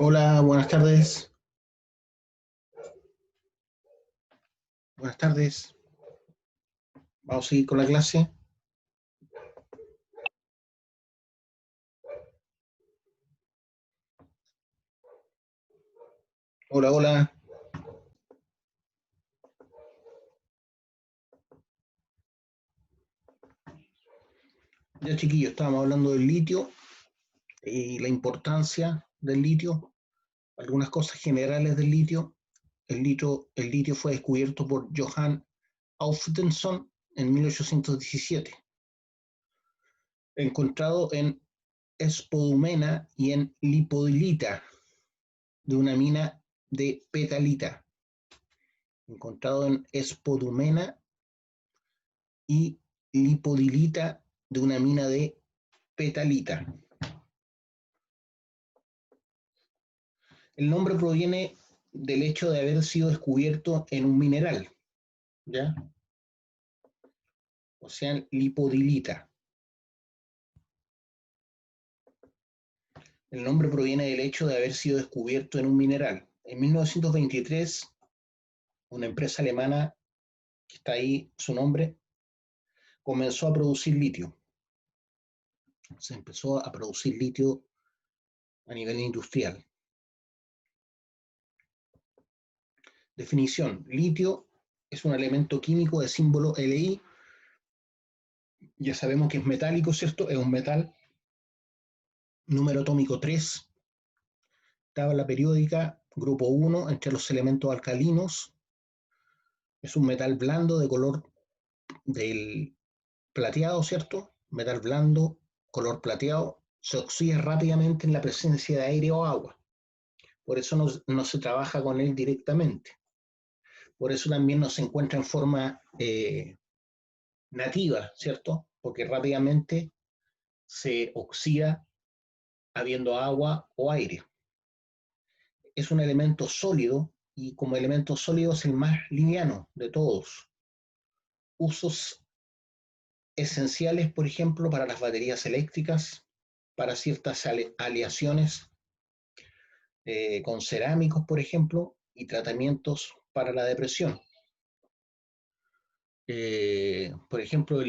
Hola, buenas tardes. Buenas tardes. Vamos a seguir con la clase. Hola, hola. Ya chiquillos, estábamos hablando del litio y la importancia del litio, algunas cosas generales del litio. El litio fue descubierto por Johann Aufdenson en 1817, encontrado en espodumena y en lipodilita de una mina de petalita, encontrado en espodumena y lipodilita de una mina de petalita. El nombre proviene del hecho de haber sido descubierto en un mineral, ¿ya? O sea, lipodilita. El nombre proviene del hecho de haber sido descubierto en un mineral. En 1923, una empresa alemana, que está ahí su nombre, comenzó a producir litio. Se empezó a producir litio a nivel industrial. Definición: litio es un elemento químico de símbolo Li. Ya sabemos que es metálico, ¿cierto? Es un metal. Número atómico 3. Tabla periódica, grupo 1, entre los elementos alcalinos. Es un metal blando de color del plateado, ¿cierto? Metal blando, color plateado. Se oxida rápidamente en la presencia de aire o agua. Por eso no se trabaja con él directamente. Por eso también no se encuentra en forma nativa, ¿cierto? Porque rápidamente se oxida habiendo agua o aire. Es un elemento sólido y como elemento sólido es el más liviano de todos. Usos esenciales, por ejemplo, para las baterías eléctricas, para ciertas aleaciones con cerámicos, por ejemplo, y tratamientos para la depresión. Por ejemplo,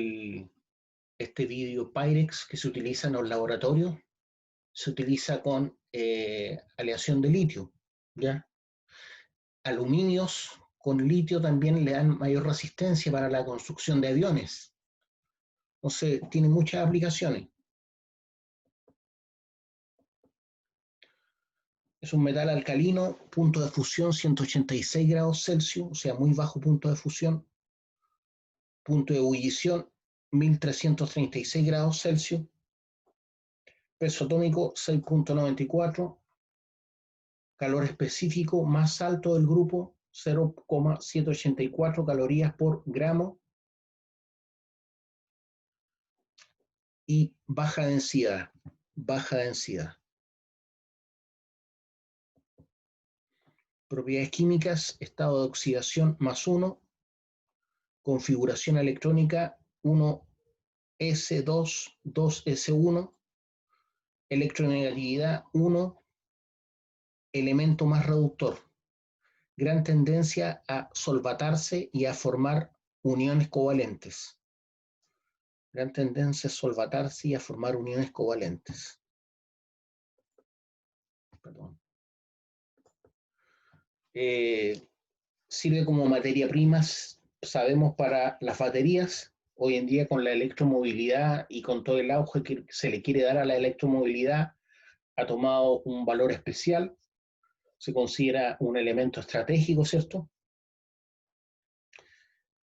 este vidrio Pyrex que se utiliza en los laboratorios se utiliza con aleación de litio, ¿ya? Aluminios con litio también le dan mayor resistencia para la construcción de aviones. Entonces, tiene muchas aplicaciones. Es un metal alcalino, punto de fusión 186 grados Celsius, o sea, muy bajo punto de fusión. Punto de ebullición 1336 grados Celsius. Peso atómico 6,94. Calor específico más alto del grupo 0,784 calorías por gramo. Y baja densidad. Baja densidad. Propiedades químicas: estado de oxidación +1, configuración electrónica 1s2, 2s1, electronegatividad 1, elemento más reductor, gran tendencia a solvatarse y a formar uniones covalentes. Gran tendencia a solvatarse y a formar uniones covalentes. Perdón. Sirve como materia prima, sabemos, para las baterías. Hoy en día, con la electromovilidad y con todo el auge que se le quiere dar a la electromovilidad, ha tomado un valor especial. Se considera un elemento estratégico, ¿cierto?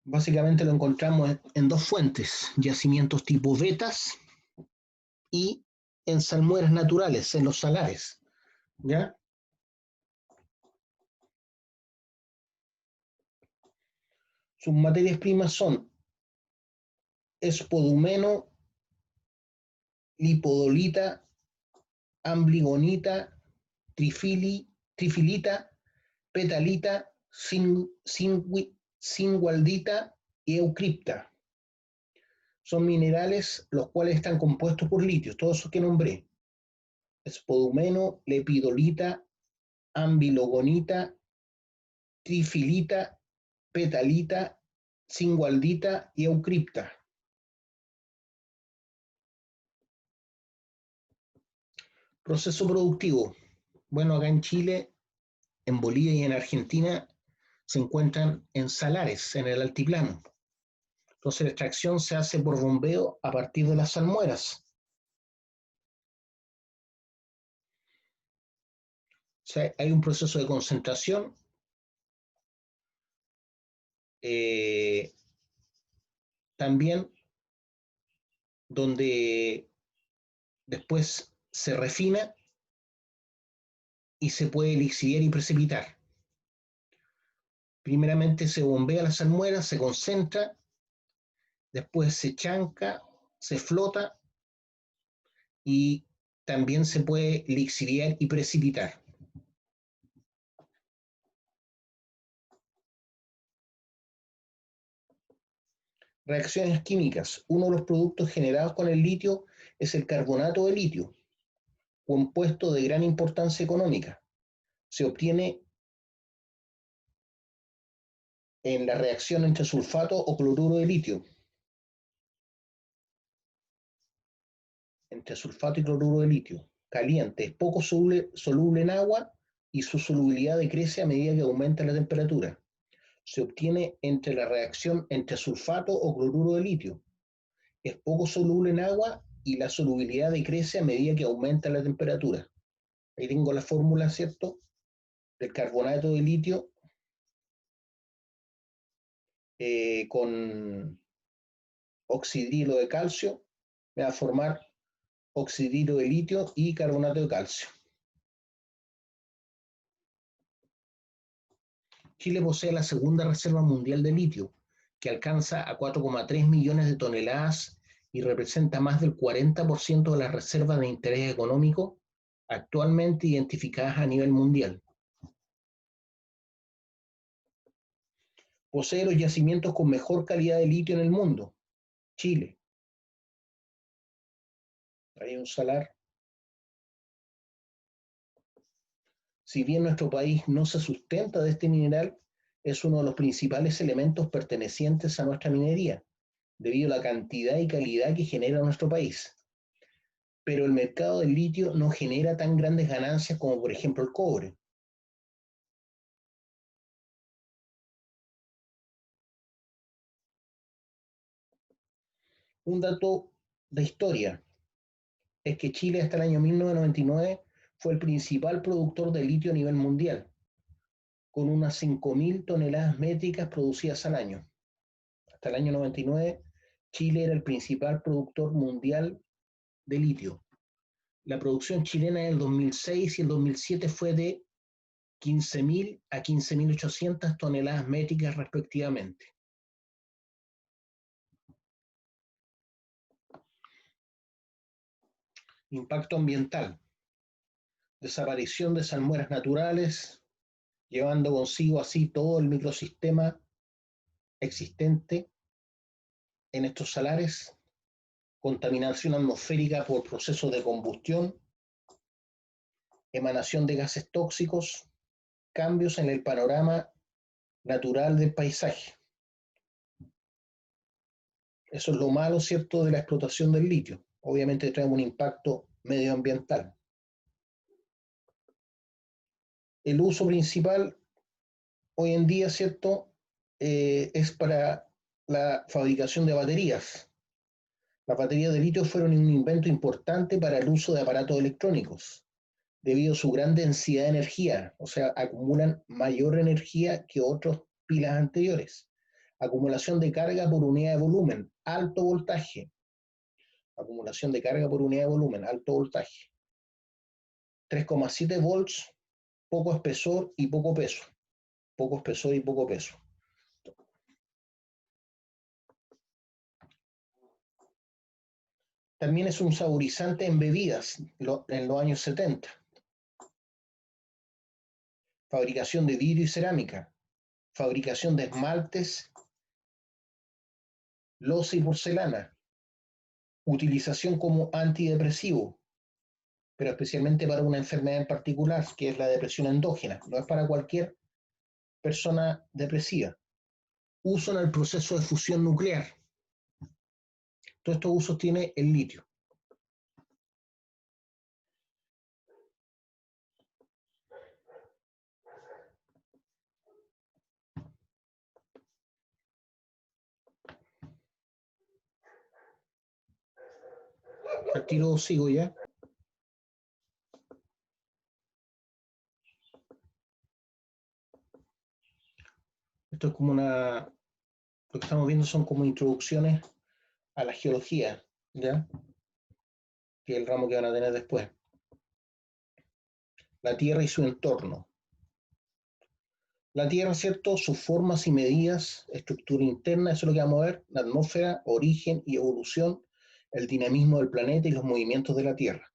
Básicamente lo encontramos en dos fuentes: yacimientos tipo vetas y en salmueras naturales, en los salares, ¿ya? Sus materias primas son espodumeno, lipodolita, ambligonita, trifilita, petalita, cingualdita y eucripta. Son minerales los cuales están compuestos por litio, todos esos que nombré: espodumeno, lepidolita, ambilogonita, trifilita, petalita, cingualdita y eucripta. Proceso productivo. Bueno, acá en Chile, en Bolivia y en Argentina se encuentran en salares, en el altiplano. Entonces la extracción se hace por bombeo a partir de las salmueras. O sea, hay un proceso de concentración también donde después se refina y se puede lixiviar y precipitar. Primeramente se bombea la salmuera, se concentra, después se chanca, se flota y también se puede lixiviar y precipitar. Reacciones químicas. Uno de los productos generados con el litio es el carbonato de litio, compuesto de gran importancia económica. Se obtiene en la reacción entre sulfato o cloruro de litio. Entre sulfato y cloruro de litio. Caliente, es poco soluble en agua y su solubilidad decrece a medida que aumenta la temperatura. Se obtiene entre la reacción entre sulfato o cloruro de litio. Es poco soluble en agua y la solubilidad decrece a medida que aumenta la temperatura. Ahí tengo la fórmula, ¿cierto? Del carbonato de litio con oxidrilo de calcio, me va a formar oxidrilo de litio y carbonato de calcio. Chile posee la segunda reserva mundial de litio, que alcanza a 4,3 millones de toneladas y representa más del 40% de las reservas de interés económico actualmente identificadas a nivel mundial. Posee los yacimientos con mejor calidad de litio en el mundo. Chile. Hay un salar. Si bien nuestro país no se sustenta de este mineral, es uno de los principales elementos pertenecientes a nuestra minería, debido a la cantidad y calidad que genera nuestro país. Pero el mercado del litio no genera tan grandes ganancias como por ejemplo el cobre. Un dato de historia es que Chile hasta el año 1999 fue el principal productor de litio a nivel mundial, con unas 5.000 toneladas métricas producidas al año. Hasta el año 99, Chile era el principal productor mundial de litio. La producción chilena en el 2006 y el 2007 fue de 15.000 a 15.800 toneladas métricas respectivamente. Impacto ambiental. Desaparición de salmueras naturales, llevando consigo así todo el microsistema existente en estos salares, contaminación atmosférica por procesos de combustión, emanación de gases tóxicos, cambios en el panorama natural del paisaje. Eso es lo malo, ¿cierto?, de la explotación del litio. Obviamente trae un impacto medioambiental. El uso principal hoy en día, ¿cierto?, es para la fabricación de baterías. Las baterías de litio fueron un invento importante para el uso de aparatos electrónicos, debido a su gran densidad de energía, o sea, acumulan mayor energía que otras pilas anteriores. Acumulación de carga por unidad de volumen, alto voltaje. Acumulación de carga por unidad de volumen, alto voltaje. 3,7 volts, poco espesor y poco peso. Poco espesor y poco peso. También es un saborizante en bebidas en los años 70. Fabricación de vidrio y cerámica. Fabricación de esmaltes, loza y porcelana. Utilización como antidepresivo. pero especialmente para una enfermedad en particular, que es la depresión endógena. No es para cualquier persona depresiva. Uso en el proceso de fusión nuclear. Todos estos usos tiene el litio. Al tiro sigo ya. Esto es como una... Lo que estamos viendo son como introducciones a la geología, ¿ya? Que es el ramo que van a tener después. La Tierra y su entorno. La Tierra, ¿cierto? Sus formas y medidas, estructura interna, eso es lo que vamos a ver, la atmósfera, origen y evolución, el dinamismo del planeta y los movimientos de la Tierra.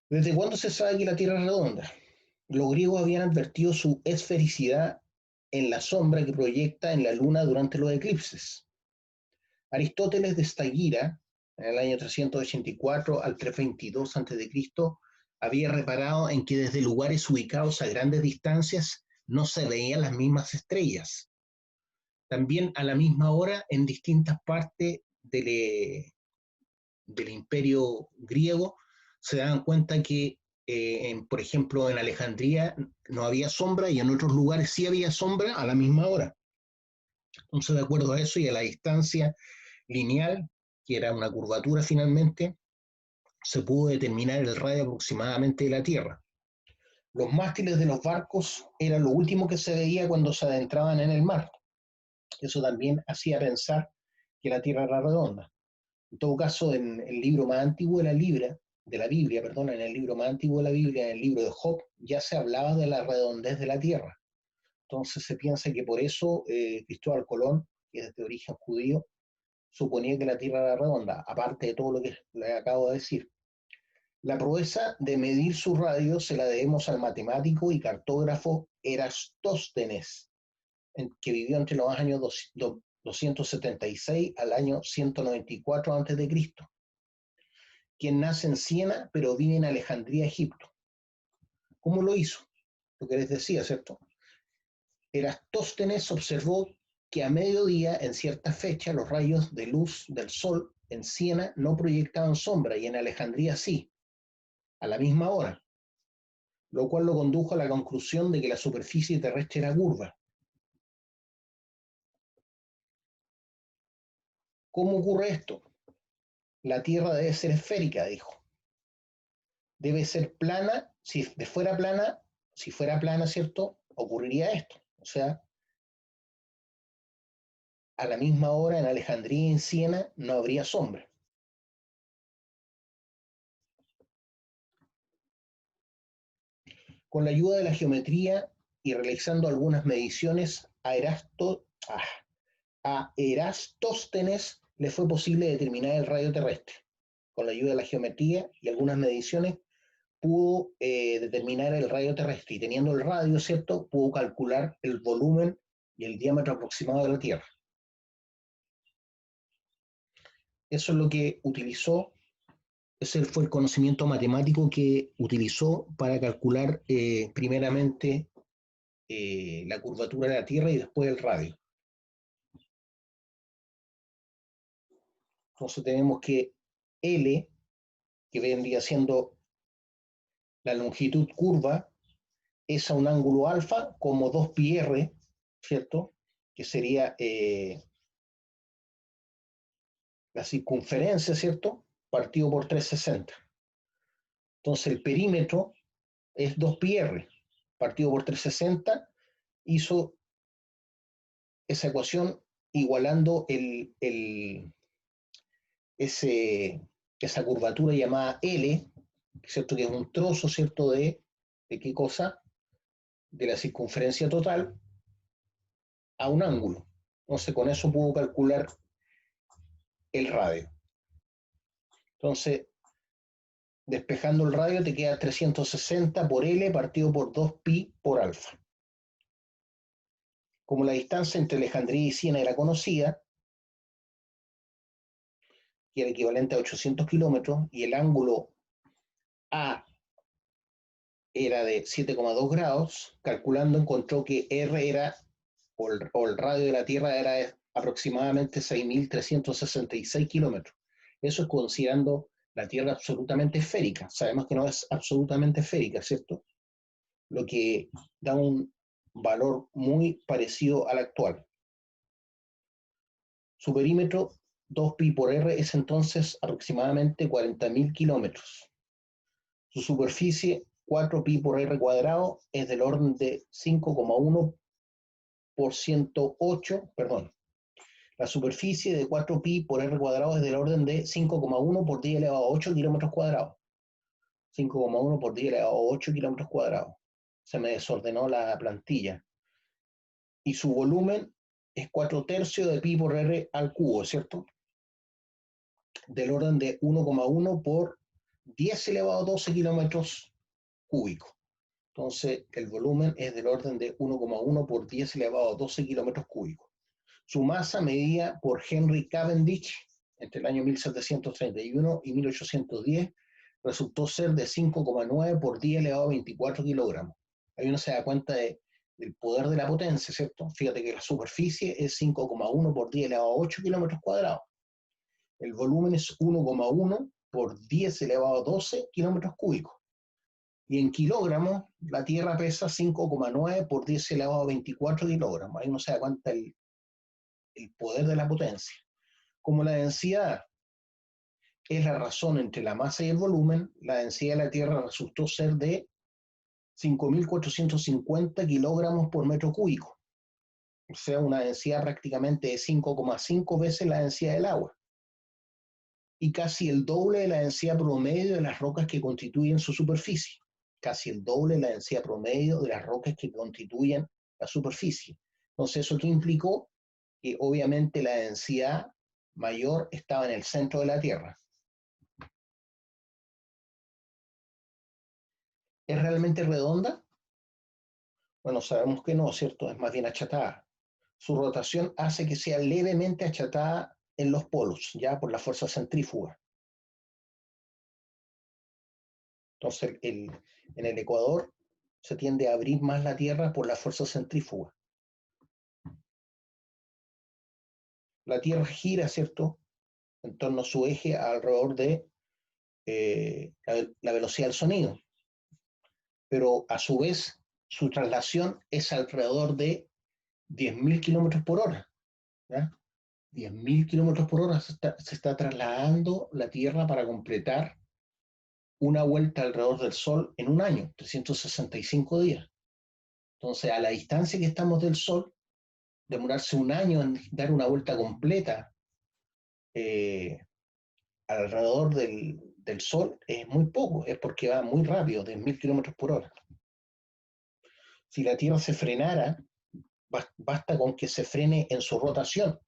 ¿Desde cuándo se sabe que la Tierra es redonda? Los griegos habían advertido su esfericidad en la sombra que proyecta en la Luna durante los eclipses. Aristóteles de Estagira, en el año 384 al 322 a.C., había reparado en que desde lugares ubicados a grandes distancias no se veían las mismas estrellas. También a la misma hora en distintas partes del imperio griego se daban cuenta que, por ejemplo, en Alejandría no había sombra y en otros lugares sí había sombra a la misma hora. Entonces, de acuerdo a eso y a la distancia lineal, que era una curvatura finalmente, se pudo determinar el radio aproximadamente de la Tierra. Los mástiles de los barcos eran lo último que se veía cuando se adentraban en el mar. Eso también hacía pensar que la Tierra era redonda. En todo caso, en el libro más antiguo de la Biblia, perdón, en el libro más antiguo de la Biblia, en el libro de Job, ya se hablaba de la redondez de la Tierra. Entonces se piensa que por eso Cristóbal Colón, que es de origen judío, suponía que la Tierra era redonda, aparte de todo lo que le acabo de decir. La proeza de medir su radio se la debemos al matemático y cartógrafo Erastóstenes, que vivió entre los años 276 al año 194 a.C., quien nace en Siena, pero vive en Alejandría, Egipto. ¿Cómo lo hizo? Lo que les decía, ¿cierto? Erastóstenes observó que a mediodía, en cierta fecha, los rayos de luz del sol en Siena no proyectaban sombra y en Alejandría sí, a la misma hora, lo cual lo condujo a la conclusión de que la superficie terrestre era curva. ¿Cómo ocurre esto? La Tierra debe ser esférica, dijo. Debe ser plana, si fuera plana, ¿cierto? Ocurriría esto. O sea, a la misma hora en Alejandría y en Siena no habría sombra. Con la ayuda de la geometría y realizando algunas mediciones a Erastóstenes le fue posible determinar el radio terrestre. Con la ayuda de la geometría y algunas mediciones pudo determinar el radio terrestre y teniendo el radio, ¿cierto? Pudo calcular el volumen y el diámetro aproximado de la Tierra. Eso es lo que utilizó, ese fue el conocimiento matemático que utilizó para calcular primeramente la curvatura de la Tierra y después el radio. Entonces tenemos que L, que vendría siendo la longitud curva, es a un ángulo alfa como 2πr, ¿cierto? Que sería la circunferencia, ¿cierto? Partido por 360. Entonces el perímetro es 2πr, partido por 360, hizo esa ecuación igualando esa curvatura llamada L, ¿cierto? Que es un trozo, ¿cierto? ¿De qué cosa? De la circunferencia total a un ángulo. Entonces con eso pudo calcular el radio. Entonces, despejando el radio te queda 360 por L partido por 2pi por alfa. Como la distancia entre Alejandría y Siena era conocida, que era equivalente a 800 kilómetros, y el ángulo A era de 7,2 grados, calculando encontró que R era, o el radio de la Tierra era aproximadamente 6.366 kilómetros. Eso es considerando la Tierra absolutamente esférica. Sabemos que no es absolutamente esférica, ¿cierto? Lo que da un valor muy parecido al actual. Su perímetro 2pi por R es entonces aproximadamente 40.000 kilómetros. Su superficie 4pi por R cuadrado es del orden de 5,1 por 108, perdón. La superficie de 4pi por R cuadrado es del orden de 5,1 por 10 elevado a 8 kilómetros cuadrados. 5,1 por 10 elevado a 8 kilómetros cuadrados. Se me desordenó la plantilla. Y su volumen es 4/3 de pi por R al cubo, ¿cierto? Del orden de 1,1 por 10 elevado a 12 kilómetros cúbicos. Entonces, el volumen es del orden de 1,1 por 10 elevado a 12 kilómetros cúbicos. Su masa medida por Henry Cavendish entre el año 1731 y 1810 resultó ser de 5,9 por 10 elevado a 24 kilogramos. Ahí uno se da cuenta del poder de la potencia, ¿cierto? Fíjate que la superficie es 5,1 por 10 elevado a 8 kilómetros cuadrados. El volumen es 1,1 por 10 elevado a 12 kilómetros cúbicos. Y en kilogramos, la Tierra pesa 5,9 por 10 elevado a 24 kilogramos. Ahí uno se da cuenta el poder de la potencia. Como la densidad es la razón entre la masa y el volumen, la densidad de la Tierra resultó ser de 5.450 kilogramos por metro cúbico. O sea, una densidad prácticamente de 5,5 veces la densidad del agua. Y casi el doble de la densidad promedio de las rocas que constituyen su superficie. Casi el doble de la densidad promedio de las rocas que constituyen la superficie. Entonces, ¿eso qué implicó? Que obviamente la densidad mayor estaba en el centro de la Tierra. ¿Es realmente redonda? Bueno, sabemos que no, ¿cierto? Es más bien achatada. Su rotación hace que sea levemente achatada en los polos, ya por la fuerza centrífuga. Entonces, en el ecuador se tiende a abrir más la Tierra por la fuerza centrífuga. La Tierra gira, ¿cierto?, en torno a su eje alrededor de la velocidad del sonido, pero a su vez su traslación es alrededor de 10.000 kilómetros por hora. ¿Ya? 10.000 kilómetros por hora se está trasladando la Tierra para completar una vuelta alrededor del Sol en un año, 365 días. Entonces, a la distancia que estamos del Sol, demorarse un año en dar una vuelta completa alrededor del Sol es muy poco, es porque va muy rápido, de 1000 kilómetros por hora. Si la Tierra se frenara, basta con que se frene en su rotación,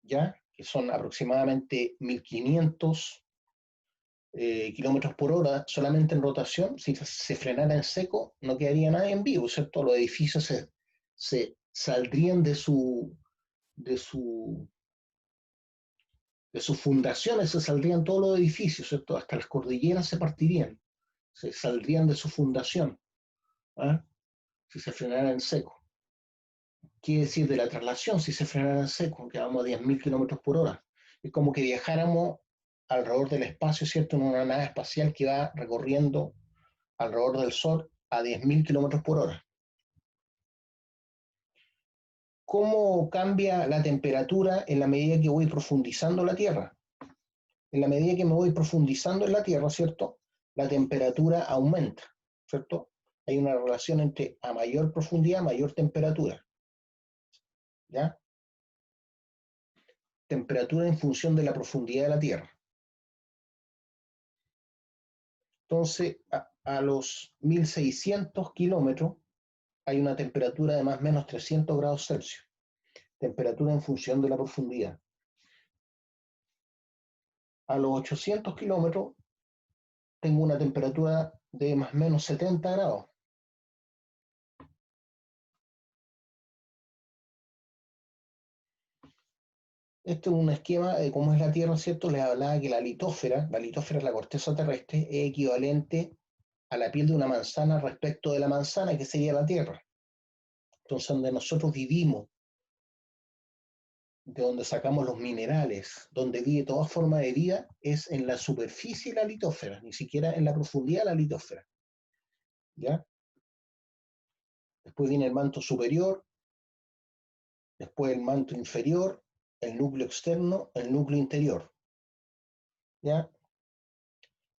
¿ya? Que son aproximadamente 1500 kilómetros por hora solamente en rotación. Si se frenara en seco, no quedaría nadie en vivo, ¿cierto? Los edificios se saldrían de sus fundaciones, se saldrían todos los edificios, ¿cierto? Hasta las cordilleras se partirían, se saldrían de su fundación, ¿ah? Si se frenara en seco. ¿Qué decir de la traslación si se frenara en seco? Que vamos a 10.000 kilómetros por hora. Es como que viajáramos alrededor del espacio, ¿cierto? En una nave espacial que va recorriendo alrededor del Sol a 10.000 kilómetros por hora. ¿Cómo cambia la temperatura en la medida que voy profundizando la Tierra? En la medida que me voy profundizando en la Tierra, ¿cierto?, la temperatura aumenta, ¿cierto? Hay una relación entre a mayor profundidad, mayor temperatura. ¿Ya? Temperatura en función de la profundidad de la Tierra. Entonces, a los 1.600 kilómetros hay una temperatura de más o menos 300 grados Celsius. Temperatura en función de la profundidad. A los 800 kilómetros tengo una temperatura de más o menos 70 grados. Este es un esquema de cómo es la Tierra, ¿cierto? Les hablaba que la litósfera es la corteza terrestre, es equivalente a la piel de una manzana respecto de la manzana, que sería la Tierra. Entonces, donde nosotros vivimos, de donde sacamos los minerales, donde vive toda forma de vida, es en la superficie de la litósfera, ni siquiera en la profundidad de la litósfera. ¿Ya? Después viene el manto superior, después el manto inferior, el núcleo externo, el núcleo interior. ¿Ya?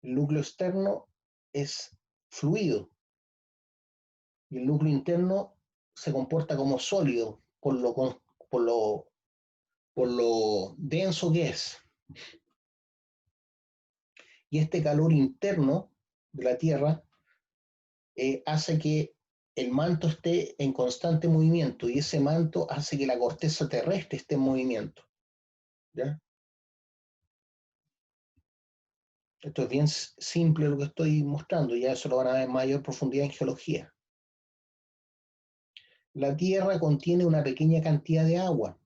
El núcleo externo es fluido y el núcleo interno se comporta como sólido por lo, por lo denso que es. Y este calor interno de la Tierra hace que el manto esté en constante movimiento y ese manto hace que la corteza terrestre esté en movimiento. ¿Ya? Esto es bien simple lo que estoy mostrando, ya eso lo van a ver en mayor profundidad en geología. La Tierra contiene una pequeña cantidad de agua,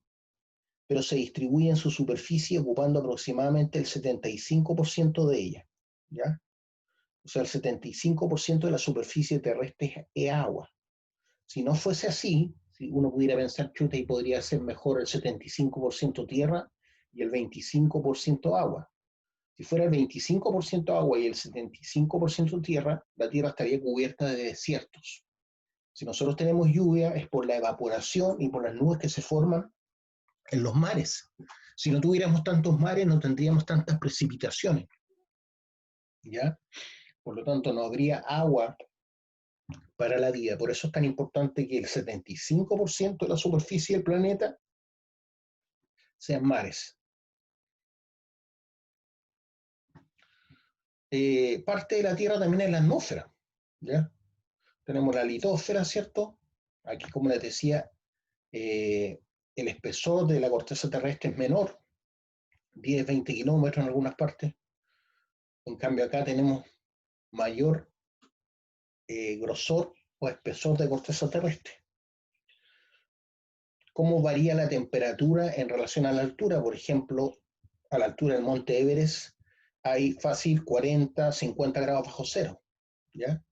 pero se distribuye en su superficie ocupando aproximadamente el 75% de ella. ¿Ya? O sea, el 75% de la superficie terrestre es agua. Si no fuese así, si uno pudiera pensar, chuta, y podría ser mejor el 75% tierra y el 25% agua. Si fuera el 25% agua y el 75% tierra, la Tierra estaría cubierta de desiertos. Si nosotros tenemos lluvia es por la evaporación y por las nubes que se forman en los mares. Si no tuviéramos tantos mares, no tendríamos tantas precipitaciones. ¿Ya? Por lo tanto, no habría agua para la vida. Por eso es tan importante que el 75% de la superficie del planeta sean mares. Parte de la Tierra también es la atmósfera. ¿Ya? Tenemos la litosfera, ¿cierto? Aquí, como les decía, el espesor de la corteza terrestre es menor, 10, 20 kilómetros en algunas partes. En cambio, acá tenemos mayor grosor o espesor de corteza terrestre. ¿Cómo varía la temperatura en relación a la altura? Por ejemplo, a la altura del monte Everest hay fácil 40, 50 grados bajo cero. ¿Ya?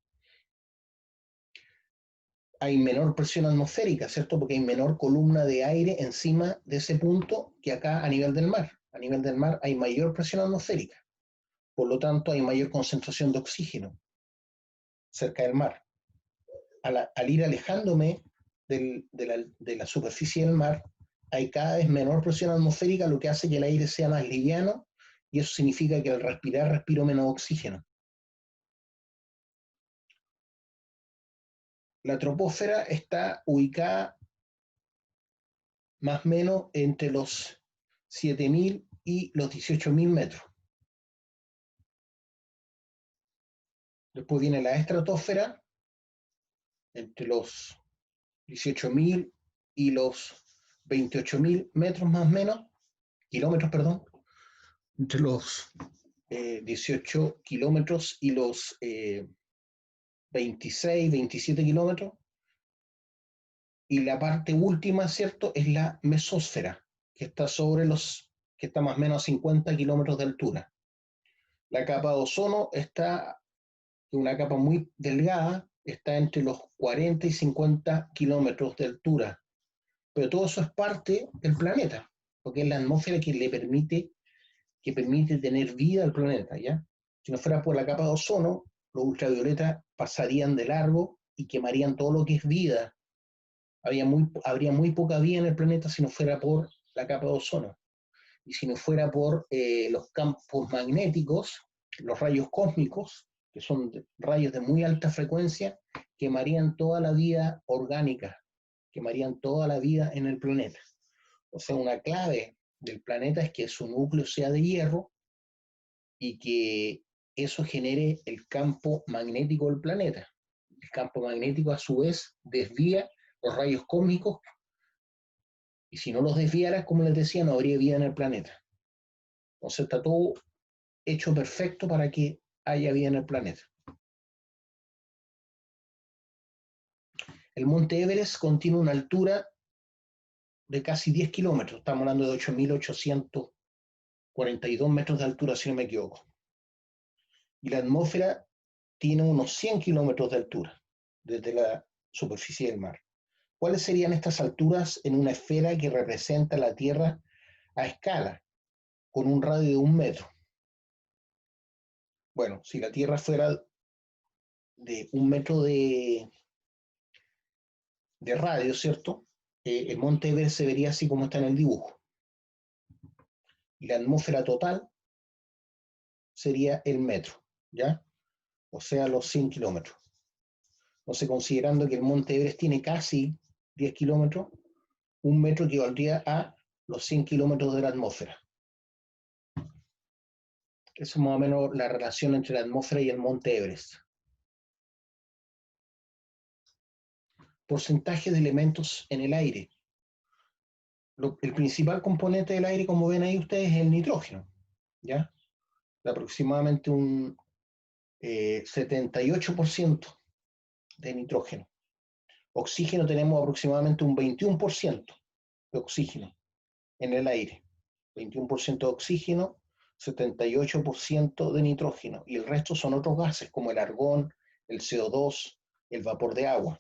Hay menor presión atmosférica, ¿cierto? Porque hay menor columna de aire encima de ese punto que acá a nivel del mar. A nivel del mar hay mayor presión atmosférica. Por lo tanto, hay mayor concentración de oxígeno cerca del mar. Al ir alejándome de la superficie del mar, hay cada vez menor presión atmosférica, lo que hace que el aire sea más liviano y eso significa que al respirar respiro menos oxígeno. La troposfera está ubicada más o menos entre los 7.000 y los 18.000 metros. Después viene la estratosfera, entre los 18.000 y los 28.000 metros más o menos, kilómetros, perdón, entre los 18 kilómetros y los 26, 27 kilómetros. Y la parte última, ¿cierto?, es la mesósfera, que está que está más o menos a 50 kilómetros de altura. La capa de ozono está, una capa muy delgada, está entre los 40 y 50 kilómetros de altura. Pero todo eso es parte del planeta, porque es la atmósfera que permite tener vida al planeta, ¿ya? Si no fuera por la capa de ozono, los ultravioletas pasarían de largo y quemarían todo lo que es vida. Habría muy poca vida en el planeta si no fuera por la capa de ozono. Y si no fuera por los campos magnéticos, los rayos cósmicos, que son rayos de muy alta frecuencia, quemarían toda la vida orgánica, quemarían toda la vida en el planeta. O sea, una clave del planeta es que su núcleo sea de hierro y que eso genere el campo magnético del planeta. El campo magnético, a su vez, desvía los rayos cósmicos y si no los desviara, como les decía, no habría vida en el planeta. Entonces está todo hecho perfecto para que haya vida en el planeta. El monte Everest contiene una altura de casi 10 kilómetros, estamos hablando de 8.842 metros de altura, si no me equivoco. Y la atmósfera tiene unos 100 kilómetros de altura desde la superficie del mar. ¿Cuáles serían estas alturas en una esfera que representa la Tierra a escala, con un radio de 1 metro? Bueno, si la Tierra fuera de 1 metro de radio, ¿cierto? El monte Everest se vería así como está en el dibujo. Y la atmósfera total sería el metro, ¿ya? O sea, los 100 kilómetros. Entonces, considerando que el monte Everest tiene casi 10 kilómetros, 1 metro equivaldría a los 100 kilómetros de la atmósfera. Esa es más o menos la relación entre la atmósfera y el monte Everest. Porcentaje de elementos en el aire. El principal componente del aire, como ven ahí ustedes, es el nitrógeno, ¿ya? De aproximadamente un 78% de nitrógeno. Oxígeno tenemos aproximadamente un 21% de oxígeno en el aire. 21% de oxígeno, 78% de nitrógeno, y el resto son otros gases como el argón, el CO2, el vapor de agua.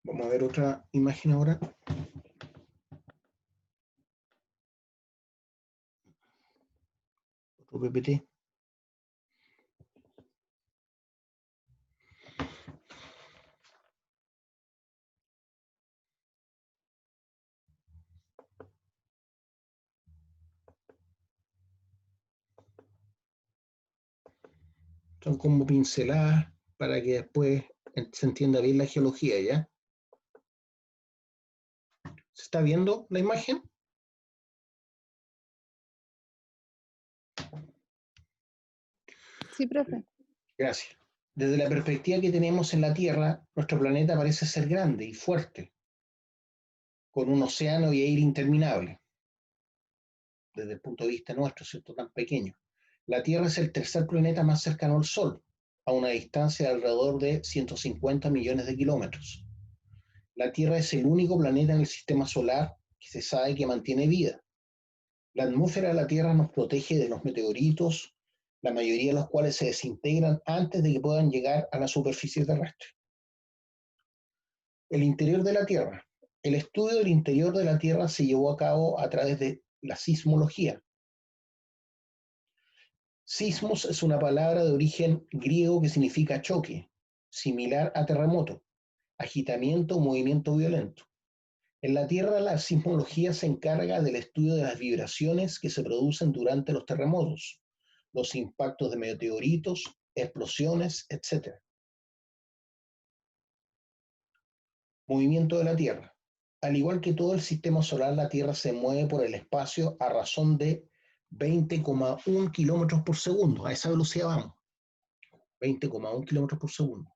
Vamos a ver otra imagen ahora. Otro PPT. Son como pinceladas para que después se entienda bien la geología, ¿ya? ¿Se está viendo la imagen? Sí, profe. Gracias. Desde la perspectiva que tenemos en la Tierra, nuestro planeta parece ser grande y fuerte, con un océano y aire interminable, desde el punto de vista nuestro, ¿cierto? Tan pequeño. La Tierra es el tercer planeta más cercano al Sol, a una distancia de alrededor de 150 millones de kilómetros. La Tierra es el único planeta en el sistema solar que se sabe que mantiene vida. La atmósfera de la Tierra nos protege de los meteoritos, la mayoría de los cuales se desintegran antes de que puedan llegar a la superficie terrestre. El interior de la Tierra. El estudio del interior de la Tierra se llevó a cabo a través de la sismología. Sismos es una palabra de origen griego que significa choque, similar a terremoto, agitamiento o movimiento violento. En la Tierra, la sismología se encarga del estudio de las vibraciones que se producen durante los terremotos, los impactos de meteoritos, explosiones, etc. Movimiento de la Tierra. Al igual que todo el sistema solar, la Tierra se mueve por el espacio a razón de 20,1 kilómetros por segundo. A esa velocidad vamos. 20,1 kilómetros por segundo.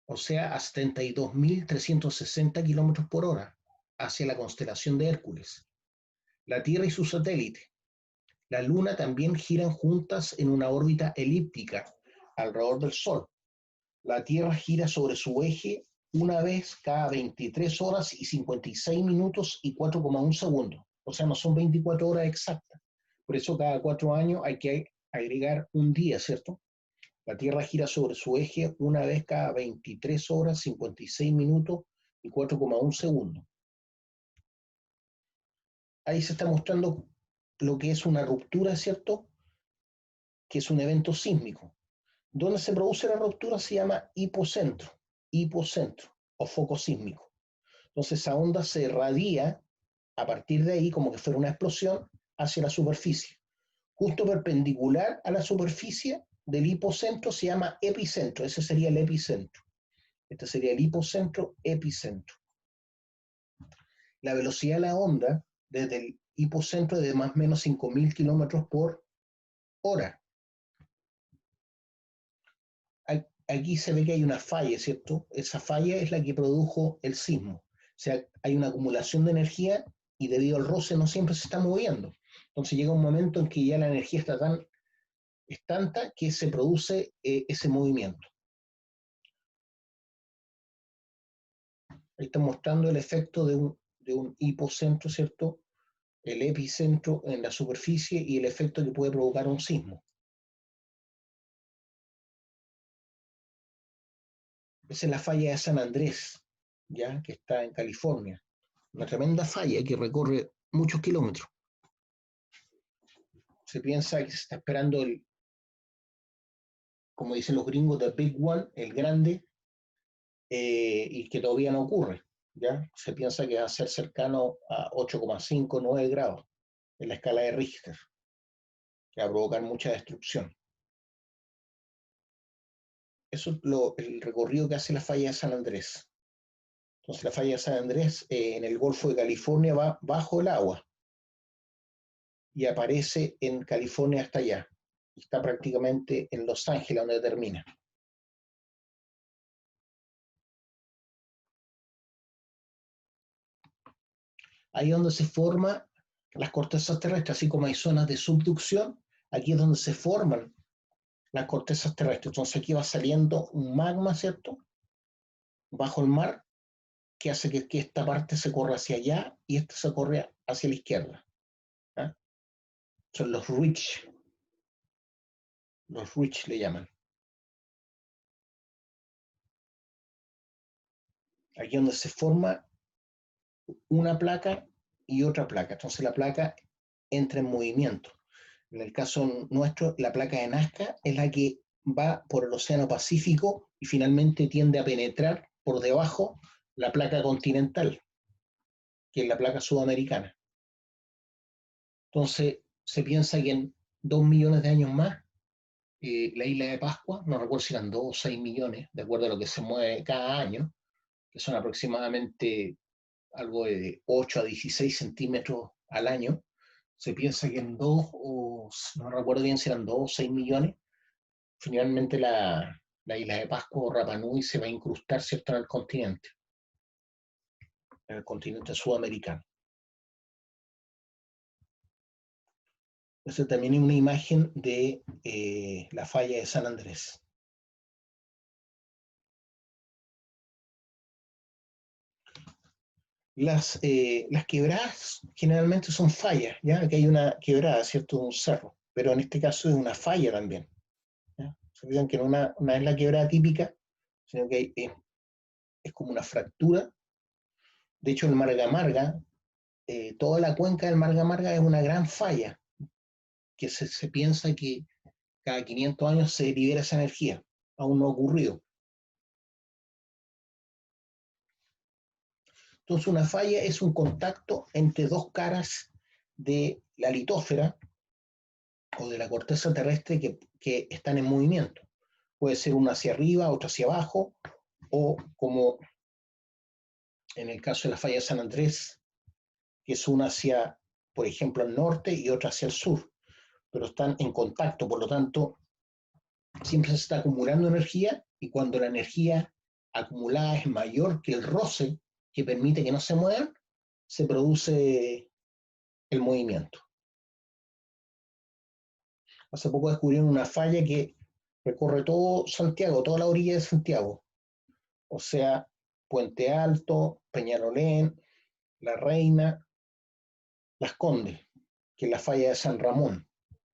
O sea, a 72.360 kilómetros por hora hacia la constelación de Hércules. La Tierra y su satélite, la Luna, también giran juntas en una órbita elíptica alrededor del Sol. La Tierra gira sobre su eje una vez cada 23 horas y 56 minutos y 4,1 segundos. O sea, no son 24 horas exactas. Por eso cada 4 años hay que agregar un día, ¿cierto? La Tierra gira sobre su eje una vez cada 23 horas, 56 minutos y 4,1 segundos. Ahí se está mostrando lo que es una ruptura, ¿cierto? Que es un evento sísmico. Donde se produce la ruptura se llama hipocentro o foco sísmico. Entonces esa onda se irradia a partir de ahí, como que fuera una explosión, hacia la superficie. Justo perpendicular a la superficie del hipocentro se llama epicentro, ese sería el epicentro. Este sería el hipocentro, epicentro. La velocidad de la onda desde el hipocentro es de más o menos 5.000 kilómetros por hora. Aquí se ve que hay una falla, ¿cierto? Esa falla es la que produjo el sismo. O sea, hay una acumulación de energía y debido al roce no siempre se está moviendo. Entonces llega un momento en que ya la energía es tanta que se produce ese movimiento. Ahí está mostrando el efecto de un hipocentro, ¿cierto? El epicentro en la superficie y el efecto que puede provocar un sismo. Esa es la falla de San Andrés, ¿ya? Que está en California. Una tremenda falla que recorre muchos kilómetros. Se piensa que se está esperando como dicen los gringos, the big one, el grande, y que todavía no ocurre. ¿Ya? Se piensa que va a ser cercano a 8,5, 9 grados en la escala de Richter, que va a provocar mucha destrucción. Eso es el recorrido que hace la falla de San Andrés. Entonces la falla de San Andrés en el Golfo de California va bajo el agua y aparece en California hasta allá. Y está prácticamente en Los Ángeles donde termina. Ahí es donde se forman las cortezas terrestres, así como hay zonas de subducción, aquí es donde se forman las cortezas terrestres. Entonces aquí va saliendo un magma, ¿cierto? Bajo el mar, que hace que esta parte se corra hacia allá y esta se corre hacia la izquierda. ¿Ah? Son los ridge le llaman. Aquí es donde se forma una placa y otra placa. Entonces la placa entra en movimiento. En el caso nuestro, la placa de Nazca es la que va por el Océano Pacífico y finalmente tiende a penetrar por debajo la placa continental, que es la placa sudamericana. Entonces se piensa que en 2 millones de años más, la isla de Pascua, no recuerdo si eran 2 o 6 millones, de acuerdo a lo que se mueve cada año, que son aproximadamente algo de 8 a 16 centímetros al año. Se piensa que en 2 o no recuerdo bien si eran 2 o 6 millones, finalmente la isla de Pascua o Rapa Nui se va a incrustar, ¿cierto?, en el continente sudamericano. Esa también es una imagen de la falla de San Andrés. Las quebradas generalmente son fallas, ¿ya? Aquí hay una quebrada, ¿cierto?, de un cerro, pero en este caso es una falla también. ¿Ya? Se fijan que no es la quebrada típica, sino que es como una fractura. De hecho, el Marga Marga, toda la cuenca del Marga Marga es una gran falla, que se piensa que cada 500 años se libera esa energía. Aún no ha ocurrido. Entonces, una falla es un contacto entre dos caras de la litósfera o de la corteza terrestre que están en movimiento. Puede ser una hacia arriba, otra hacia abajo, o como en el caso de la falla de San Andrés, que es una hacia, por ejemplo, el norte y otra hacia el sur, pero están en contacto, por lo tanto, siempre se está acumulando energía y cuando la energía acumulada es mayor que el roce que permite que no se muevan, se produce el movimiento. Hace poco descubrieron una falla que recorre todo Santiago, toda la orilla de Santiago, o sea, Puente Alto, Peñalolén, La Reina, Las Condes, que es la falla de San Ramón.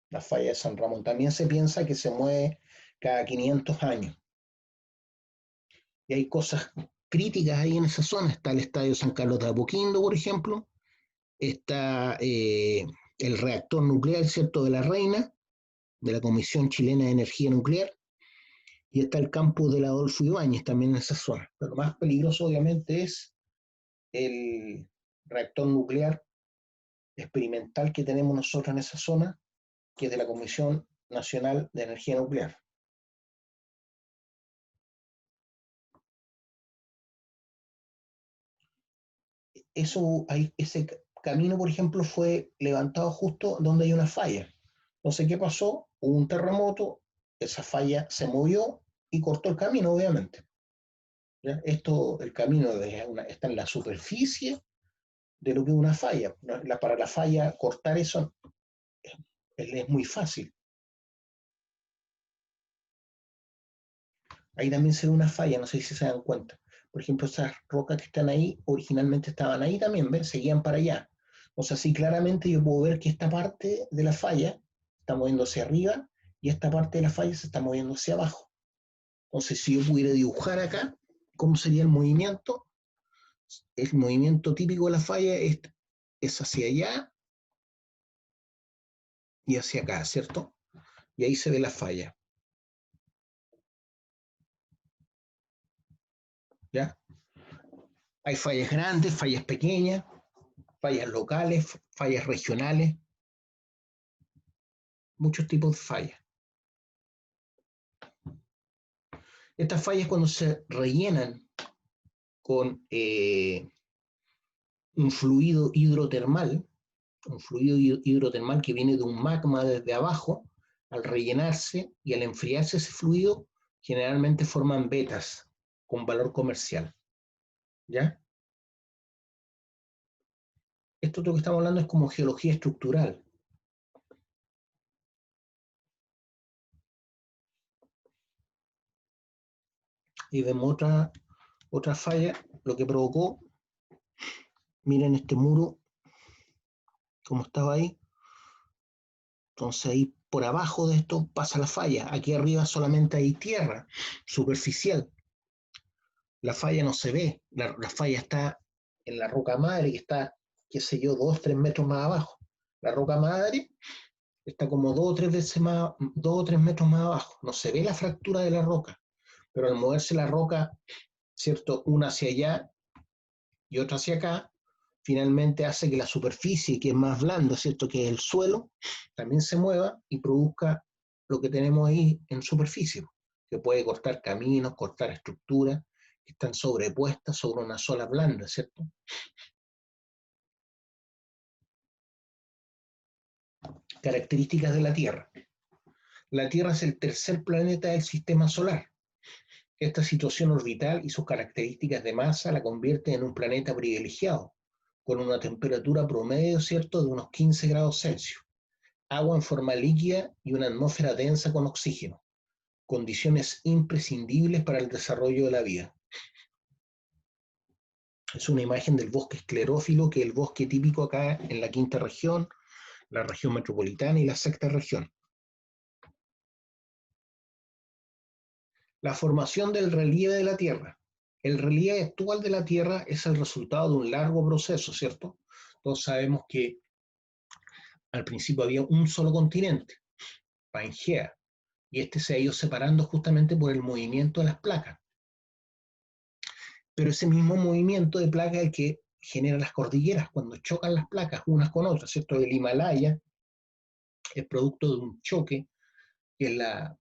La falla de San Ramón también se piensa que se mueve cada 500 años. Y hay cosas críticas ahí en esa zona. Está el Estadio San Carlos de Apoquindo, por ejemplo. Está el reactor nuclear, ¿cierto?, de La Reina, de la Comisión Chilena de Energía Nuclear. Y está el campus del Adolfo Ibáñez también en esa zona. Pero lo más peligroso, obviamente, es el reactor nuclear experimental que tenemos nosotros en esa zona, que es de la Comisión Nacional de Energía Nuclear. Ese camino, por ejemplo, fue levantado justo donde hay una falla. Entonces, ¿qué pasó? Hubo un terremoto, esa falla se movió y cortó el camino, obviamente. ¿Ya? El camino está en la superficie de lo que es una falla. Para la falla, cortar eso Es muy fácil. Ahí también se ve una falla, no sé si se dan cuenta. Por ejemplo, esas rocas que están ahí, originalmente estaban ahí también, ¿ven? Seguían para allá. O sea, sí, claramente yo puedo ver que esta parte de la falla está moviendo hacia arriba y esta parte de la falla se está moviendo hacia abajo. Entonces, si yo pudiera dibujar acá, ¿cómo sería el movimiento? El movimiento típico de la falla es hacia allá y hacia acá, ¿cierto? Y ahí se ve la falla, ¿ya? Hay fallas grandes, fallas pequeñas, fallas locales, fallas regionales, muchos tipos de fallas. Estas fallas cuando se rellenan con un fluido hidrotermal que viene de un magma desde abajo, al rellenarse y al enfriarse ese fluido, generalmente forman vetas con valor comercial. ¿Ya? Esto de lo que estamos hablando es como geología estructural. Y vemos otra falla, lo que provocó, miren este muro, como estaba ahí. Entonces ahí por abajo de esto pasa la falla. Aquí arriba solamente hay tierra superficial. La falla no se ve. La falla está en la roca madre, que está, qué sé yo, 2 o 3 metros más abajo. La roca madre está como 2 o 3 metros más abajo. No se ve la fractura de la roca. Pero al moverse la roca, ¿cierto? Una hacia allá y otra hacia acá, finalmente hace que la superficie, que es más blanda, ¿cierto? Que el suelo, también se mueva y produzca lo que tenemos ahí en superficie, que puede cortar caminos, cortar estructuras que están sobrepuestas sobre una sola blanda, ¿cierto? Características de la Tierra. La Tierra es el tercer planeta del sistema solar. Esta situación orbital y sus características de masa la convierten en un planeta privilegiado, con una temperatura promedio, ¿cierto?, de unos 15 grados Celsius, agua en forma líquida y una atmósfera densa con oxígeno, condiciones imprescindibles para el desarrollo de la vida. Es una imagen del bosque esclerófilo, que es el bosque típico acá en la quinta región, la región metropolitana y la sexta región. La formación del relieve de la Tierra. El relieve actual de la Tierra es el resultado de un largo proceso, ¿cierto? Todos sabemos que al principio había un solo continente, Pangea, y este se ha ido separando justamente por el movimiento de las placas. Pero ese mismo movimiento de placas es el que genera las cordilleras cuando chocan las placas unas con otras, ¿cierto? El Himalaya es producto de un choque, que es la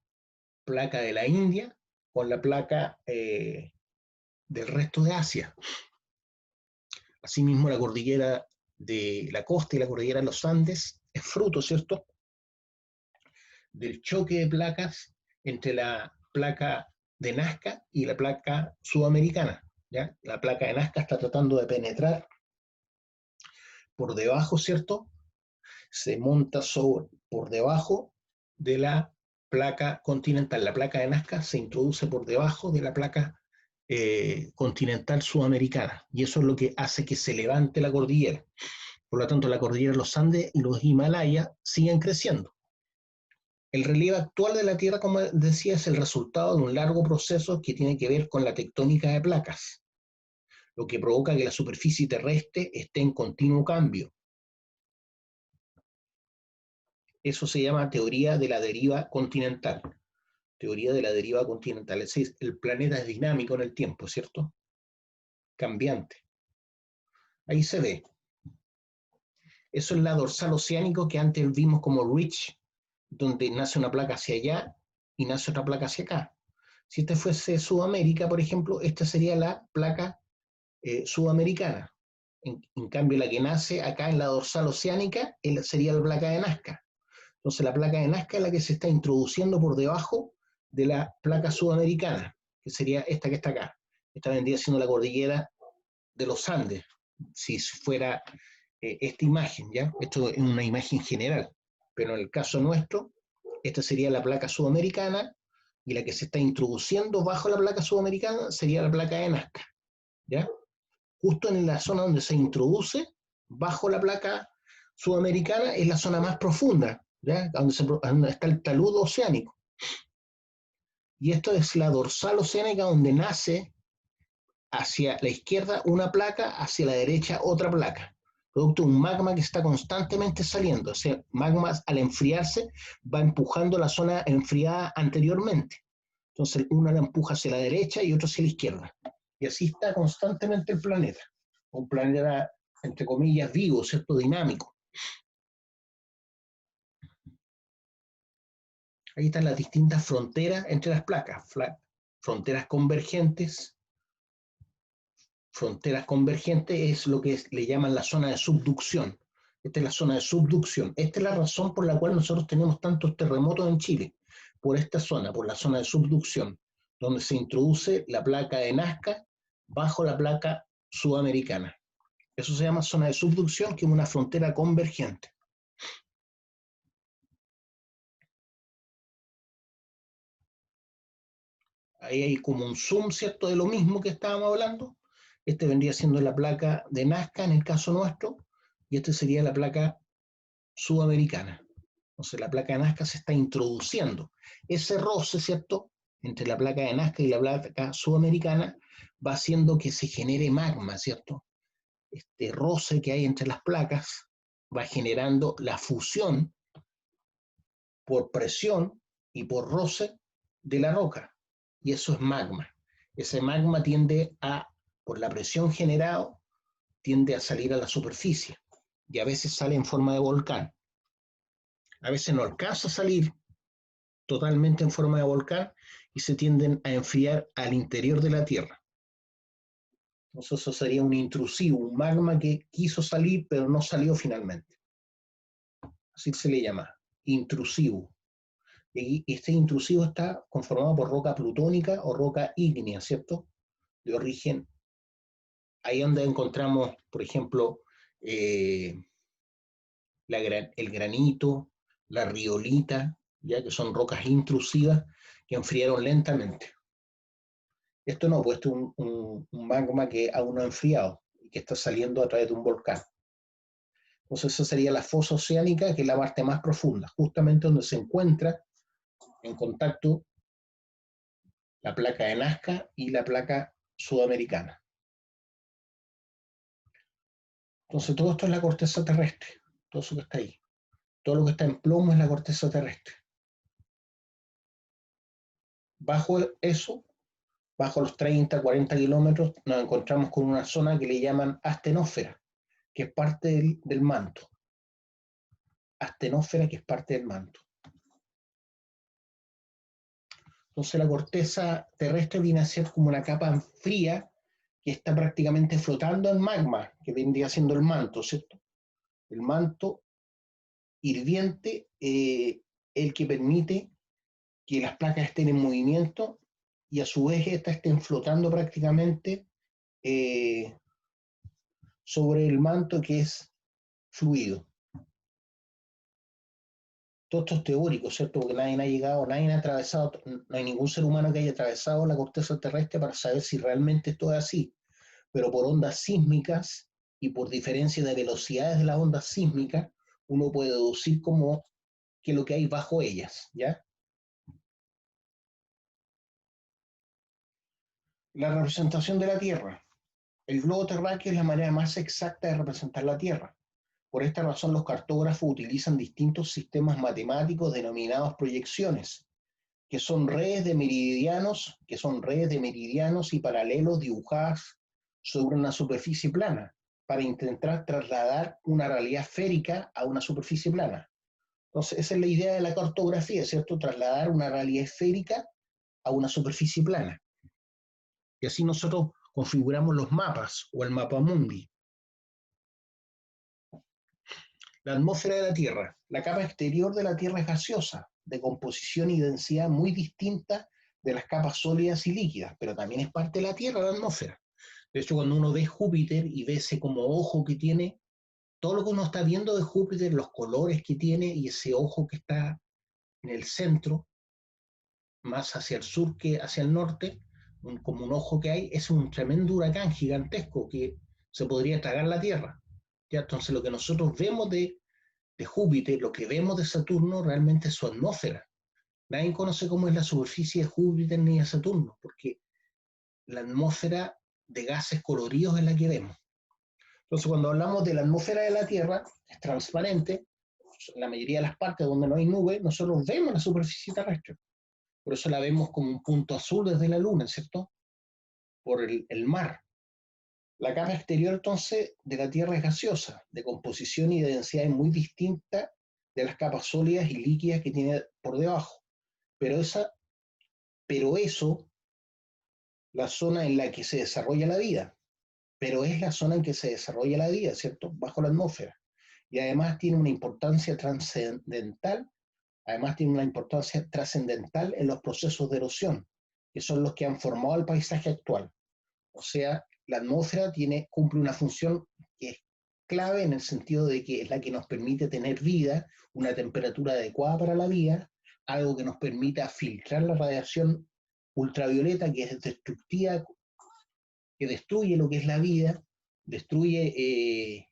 placa de la India con la placa del resto de Asia. Asimismo, la cordillera de la costa y la cordillera de los Andes es fruto, ¿cierto?, del choque de placas entre la placa de Nazca y la placa sudamericana. ¿Ya? La placa de Nazca está tratando de penetrar por debajo, ¿cierto? Se monta por debajo de la placa continental. La placa de Nazca se introduce por debajo de la placa continental sudamericana, y eso es lo que hace que se levante la cordillera. Por lo tanto, la cordillera de los Andes y los Himalayas siguen creciendo. El relieve actual de la Tierra, como decía, es el resultado de un largo proceso que tiene que ver con la tectónica de placas, lo que provoca que la superficie terrestre esté en continuo cambio. Eso se llama teoría de la deriva continental. Teoría de la deriva continental. Es decir, el planeta es dinámico en el tiempo, ¿cierto? Cambiante. Ahí se ve. Eso es la dorsal oceánico que antes vimos como ridge, donde nace una placa hacia allá y nace otra placa hacia acá. Si este fuese Sudamérica, por ejemplo, esta sería la placa sudamericana. En cambio, la que nace acá en la dorsal oceánica sería la placa de Nazca. Entonces, la placa de Nazca es la que se está introduciendo por debajo de la placa sudamericana, que sería esta que está acá. Esta vendría siendo la cordillera de los Andes, si fuera esta imagen, ¿ya? Esto es una imagen general. Pero en el caso nuestro, esta sería la placa sudamericana, y la que se está introduciendo bajo la placa sudamericana sería la placa de Nazca, ¿ya? Justo en la zona donde se introduce, bajo la placa sudamericana, es la zona más profunda, ¿ya? Donde está el talud oceánico. Y esto es la dorsal oceánica, donde nace hacia la izquierda una placa, hacia la derecha otra placa, producto de un magma que está constantemente saliendo. Ese magma, al enfriarse, va empujando la zona enfriada anteriormente. Entonces una la empuja hacia la derecha y otra hacia la izquierda. Y así está constantemente el planeta. Un planeta, entre comillas, vivo, ¿cierto? Dinámico. Ahí están las distintas fronteras entre las placas. Fronteras convergentes. Fronteras convergentes es lo que le llaman la zona de subducción. Esta es la zona de subducción. Esta es la razón por la cual nosotros tenemos tantos terremotos en Chile. Por esta zona, por la zona de subducción, donde se introduce la placa de Nazca bajo la placa sudamericana. Eso se llama zona de subducción, que es una frontera convergente. Ahí hay como un zoom, ¿cierto?, de lo mismo que estábamos hablando. Este vendría siendo la placa de Nazca en el caso nuestro, y este sería la placa sudamericana. Entonces la placa de Nazca se está introduciendo. Ese roce, ¿cierto?, entre la placa de Nazca y la placa sudamericana va haciendo que se genere magma, ¿cierto? Este roce que hay entre las placas va generando la fusión por presión y por roce de la roca. Y eso es magma. Ese magma tiende a, por la presión generada, tiende a salir a la superficie. Y a veces sale en forma de volcán. A veces no alcanza a salir totalmente en forma de volcán y se tienden a enfriar al interior de la Tierra. Entonces eso sería un intrusivo, un magma que quiso salir pero no salió finalmente. Así se le llama, intrusivo. Y este intrusivo está conformado por roca plutónica o roca ígnea, ¿cierto? De origen, ahí donde encontramos, por ejemplo, el granito, la riolita, ya que son rocas intrusivas que enfriaron lentamente. Esto no, pues esto es un magma que aún no ha enfriado y que está saliendo a través de un volcán. Entonces esa sería la fosa oceánica, que es la parte más profunda, justamente donde se encuentra en contacto la placa de Nazca y la placa sudamericana. Entonces todo esto es la corteza terrestre, todo eso que está ahí. Todo lo que está en plomo es la corteza terrestre. Bajo eso, bajo los 30, 40 kilómetros, nos encontramos con una zona que le llaman astenósfera, que es parte del manto. Astenósfera, que es parte del manto. Entonces la corteza terrestre viene a ser como una capa fría que está prácticamente flotando en magma, que vendría siendo el manto, ¿cierto? El manto hirviente, el que permite que las placas estén en movimiento y a su vez estas estén flotando prácticamente sobre el manto, que es fluido. Todo esto es teórico, ¿cierto? Porque nadie ha llegado, nadie ha atravesado, no hay ningún ser humano que haya atravesado la corteza terrestre para saber si realmente esto es así. Pero por ondas sísmicas y por diferencia de velocidades de las ondas sísmicas, uno puede deducir como que lo que hay bajo ellas, ¿ya? La representación de la Tierra. El globo terráqueo es la manera más exacta de representar la Tierra. Por esta razón, los cartógrafos utilizan distintos sistemas matemáticos denominados proyecciones, que son redes de meridianos y paralelos dibujadas sobre una superficie plana, para intentar trasladar una realidad esférica a una superficie plana. Entonces, esa es la idea de la cartografía, ¿cierto? Trasladar una realidad esférica a una superficie plana. Y así nosotros configuramos los mapas o el mapamundi. La atmósfera de la Tierra. La capa exterior de la Tierra es gaseosa, de composición y densidad muy distinta de las capas sólidas y líquidas, pero también es parte de la Tierra, la atmósfera. De hecho, cuando uno ve Júpiter y ve ese como ojo que tiene, todo lo que uno está viendo de Júpiter, los colores que tiene y ese ojo que está en el centro, más hacia el sur que hacia el norte, como un ojo que hay, es un tremendo huracán gigantesco que se podría tragar la Tierra. ¿Ya? Entonces lo que nosotros vemos de Júpiter, lo que vemos de Saturno, realmente es su atmósfera. Nadie conoce cómo es la superficie de Júpiter ni de Saturno, porque la atmósfera de gases coloridos es la que vemos. Entonces, cuando hablamos de la atmósfera de la Tierra, es transparente, en la mayoría de las partes donde no hay nubes, nosotros vemos la superficie terrestre. Por eso la vemos como un punto azul desde la Luna, ¿cierto? Por el mar. La capa exterior, entonces, de la Tierra es gaseosa, de composición y de densidad muy distinta de las capas sólidas y líquidas que tiene por debajo. Pero eso, la zona en la que se desarrolla la vida, pero es la zona en que se desarrolla la vida, ¿cierto? Bajo la atmósfera. Y además tiene una importancia trascendental, en los procesos de erosión, que son los que han formado el paisaje actual. O sea, la atmósfera cumple una función que es clave en el sentido de que es la que nos permite tener vida, una temperatura adecuada para la vida, algo que nos permita filtrar la radiación ultravioleta que es destructiva, que destruye lo que es la vida, destruye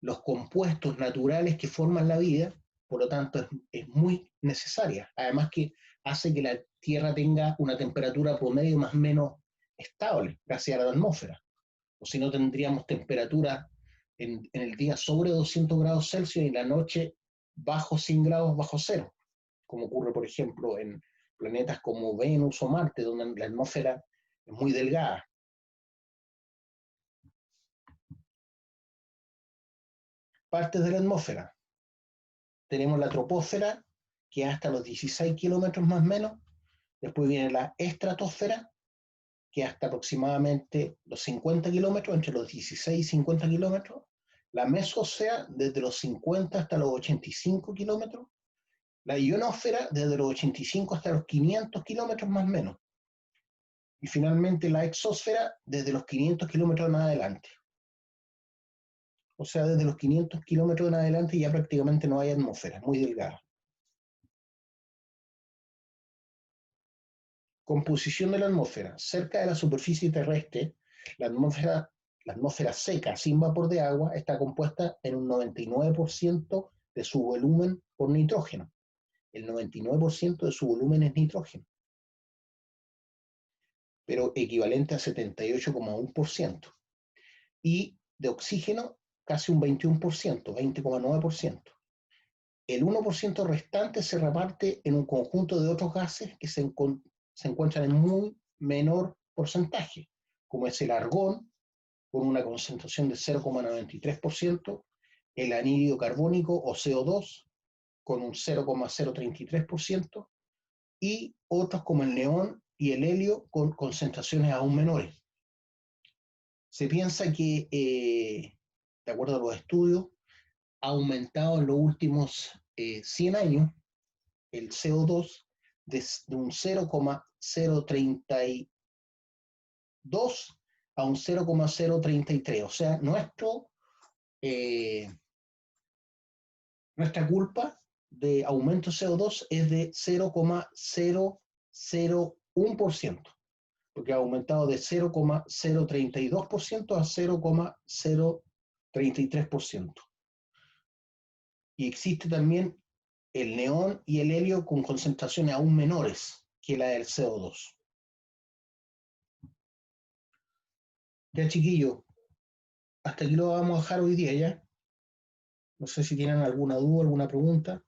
los compuestos naturales que forman la vida, por lo tanto es muy necesaria. Además que hace que la Tierra tenga una temperatura promedio más o menos estable, gracias a la atmósfera. O si no tendríamos temperatura en el día sobre 200 grados Celsius y en la noche bajo 100 grados bajo cero, como ocurre, por ejemplo, en planetas como Venus o Marte, donde la atmósfera es muy delgada. Partes de la atmósfera. Tenemos la troposfera, que es hasta los 16 kilómetros más o menos. Después viene la estratosfera, que es hasta aproximadamente los 50 kilómetros, entre los 16 y 50 kilómetros. La mesosfera, desde los 50 hasta los 85 kilómetros. La ionosfera, desde los 85 hasta los 500 kilómetros más o menos. Y finalmente la exosfera, desde los 500 kilómetros en adelante. O sea, desde los 500 kilómetros en adelante ya prácticamente no hay atmósfera, muy delgada. Composición de la atmósfera. Cerca de la superficie terrestre, la atmósfera seca, sin vapor de agua, está compuesta en un 99% de su volumen por nitrógeno. El 99% de su volumen es nitrógeno, pero equivalente a 78,1%. Y de oxígeno, casi un 21%, 20,9%. El 1% restante se reparte en un conjunto de otros gases que se encuentran en muy menor porcentaje, como es el argón, con una concentración de 0,93%, el anhídrido carbónico o CO2, con un 0,033%, y otros como el neón y el helio, con concentraciones aún menores. Se piensa que, de acuerdo a los estudios, ha aumentado en los últimos 100 años el CO2 de un 0,032 a un 0,033. O sea, nuestra culpa de aumento de CO2 es de 0,001%, porque ha aumentado de 0,032% a 0,033%. Y existe también el neón y el helio con concentraciones aún menores que la del CO2. Ya, chiquillos, hasta aquí lo vamos a dejar hoy día ya. No sé si tienen alguna duda, alguna pregunta.